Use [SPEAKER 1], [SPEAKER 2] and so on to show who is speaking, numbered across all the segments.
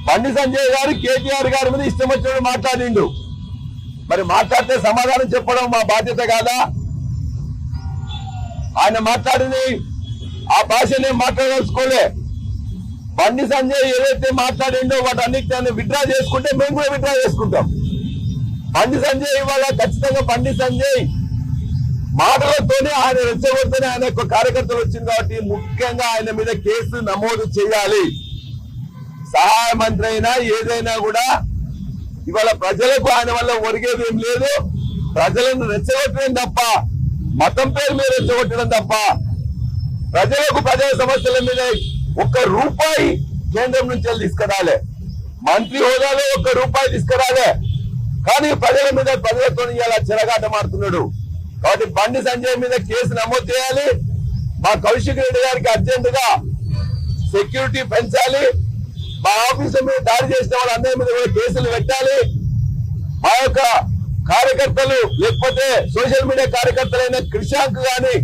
[SPEAKER 1] బండి సంజయ్ గారు కేటీఆర్ గారి మీద ఇష్టం వచ్చినట్టు మాట్లాడిండు. మరి మాట్లాడితే సమాధానం చెప్పడం మా బాధ్యత కాదా? ఆయన మాట్లాడింది ఆ భాషనే మాట్లాడదలుచుకోలే. బండి సంజయ్ ఏదైతే మాట్లాడిండో వాటన్నిటిని విత్డ్రా చేసుకుంటే మేము కూడా విత్డ్రా చేసుకుంటాం. బండి సంజయ్ ఇవాళ ఖచ్చితంగా బండి సంజయ్ మాటలతోనే ఆయన రెచ్చగొడితేనే ఆయన యొక్క కార్యకర్తలు వచ్చింది కాబట్టి ముఖ్యంగా ఆయన మీద కేసు నమోదు చేయాలి. సహాయ మంత్రి అయినా ఏదైనా కూడా ఇవాళ ప్రజలకు ఆయన వల్ల ఒరిగేది ఏం లేదు. ప్రజలను రెచ్చగొట్టడం తప్ప, మతం పేరు మీద రెచ్చగొట్టడం తప్ప ప్రజలకు ప్రజల సమస్యల మీద ₹1 కేంద్రం నుంచి తీసుకురాలే. మంత్రి హోదాలో ₹1 తీసుకురాలే. కానీ ప్రజల మీద ప్రజలతో ఇలా చెరగాట మారుతున్నాడు. కాబట్టి బండి సంజయ్ మీద కేసు నమోదు చేయాలి. మా కౌశిక్ రెడ్డి గారికి అర్జెంట్ గా సెక్యూరిటీ పెంచాలి. మా ఆఫీసు మీద దాడి చేసిన వాళ్ళందరి మీద కూడా కేసులు పెట్టాలి. మా యొక్క కార్యకర్తలు లేకపోతే సోషల్ మీడియా కార్యకర్తలైన క్రిషాంక్ గాని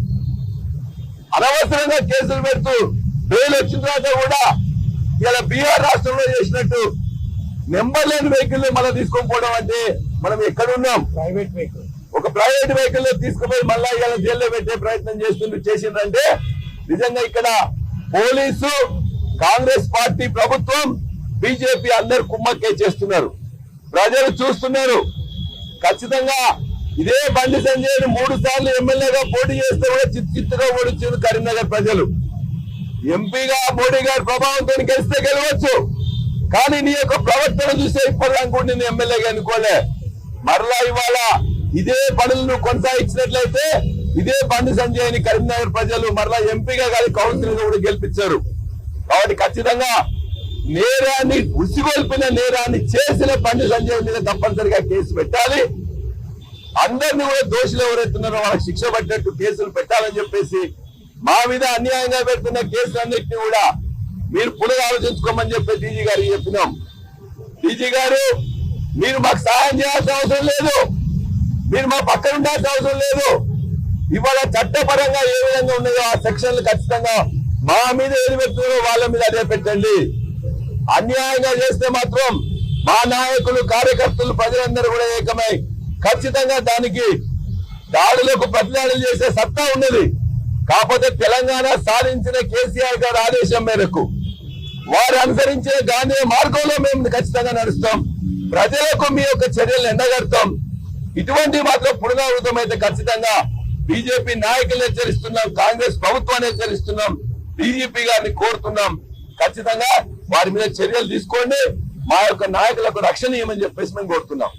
[SPEAKER 1] అనవసరంగా కేసులు పెడుతూ బెయిల్ వచ్చిన తర్వాత కూడా ఇలా బీహార్ రాష్ట్రంలో చేసినట్టు నెంబర్ లేని వెహికల్ మళ్ళీ తీసుకొని పోవడం అంటే మనం ఎక్కడున్నాం? ఒక ప్రైవేట్ వెహికల్ లో తీసుకుపోయి మళ్ళా ఇలా జైల్లో పెట్టే ప్రయత్నం చేసిందంటే నిజంగా ఇక్కడ పోలీసు, కాంగ్రెస్ పార్టీ, ప్రభుత్వం, బీజేపీ అందరు కుమ్మక్కే చేస్తున్నారు. ప్రజలు చూస్తున్నారు. ఖచ్చితంగా ఇదే బండి సంజయ్ 3 సార్లు ఎమ్మెల్యేగా పోటీ చేస్తే కూడా చిత్తుగా ఓడించింది కరీంనగర్ ప్రజలు. ఎంపీగా మోడీ గారి ప్రభావంతో గెలిస్తే గెలవచ్చు. కానీ నీ యొక్క ప్రవర్తన చూస్తే ఇప్పటిదాకా కూడా నేను ఎమ్మెల్యేగా అనుకోలే. మరలా ఇవాళ ఇదే పనులను కొనసాగించినట్లయితే ఇదే బండి సంజయ్ని కరీంనగర్ ప్రజలు మరలా ఎంపీగా కానీ కౌన్సిలర్ కూడా గెలిపించారు. కాబట్టి ఖచ్చితంగా నేరాన్ని ఉసిగొల్పిన నేరాన్ని చేసిన బండి సంజయ్ మీద తప్పనిసరిగా కేసు పెట్టాలి. అందరినీ కూడా దోషులు ఎవరైతున్నారో వాళ్ళకి శిక్ష పట్టినట్టు కేసులు పెట్టాలని చెప్పేసి మా మీద అన్యాయంగా పెడుతున్న కేసులన్నింటినీ కూడా మీరు పునరాలోచించుకోమని చెప్పి డీజీ గారికి చెప్పినాం. డీజీ గారు, మీరు మాకు సహాయం చేయాల్సిన అవసరం లేదు. మీరు మా పక్కన ఉండాల్సిన అవసరం లేదు. ఇవాళ చట్టపరంగా ఏ విధంగా ఉన్నాయో ఆ సెక్షన్లు ఖచ్చితంగా మా మీద ఏది పెడుతున్నారో వాళ్ళ మీద అదే పెట్టండి. అన్యాయంగా చేస్తే మాత్రం మా నాయకులు, కార్యకర్తలు, ప్రజలందరూ కూడా ఏకమై ఖచ్చితంగా దానికి దాడులకు ప్రతిదాడులు చేసే సత్తా ఉన్నది. కాకపోతే తెలంగాణ సాధించిన కేసీఆర్ గారి ఆదేశం మేరకు వారు అనుసరించే గాంధీ మార్గంలో మేము ఖచ్చితంగా నడుస్తాం. ప్రజలకు మీ యొక్క చర్యలను ఎండగడతాం. ఇటువంటి మాత్రం పునరావృతం అయితే ఖచ్చితంగా బీజేపీ నాయకులు హెచ్చరిస్తున్నాం, కాంగ్రెస్ ప్రభుత్వాన్ని హెచ్చరిస్తున్నాం, బీజేపీ గారిని కోరుతున్నాం. ఖచ్చితంగా వారి మీద చర్యలు తీసుకోండి. మా యొక్క నాయకులకు రక్షణ ఇవ్వమని చెప్పేసి మేము కోరుతున్నాం.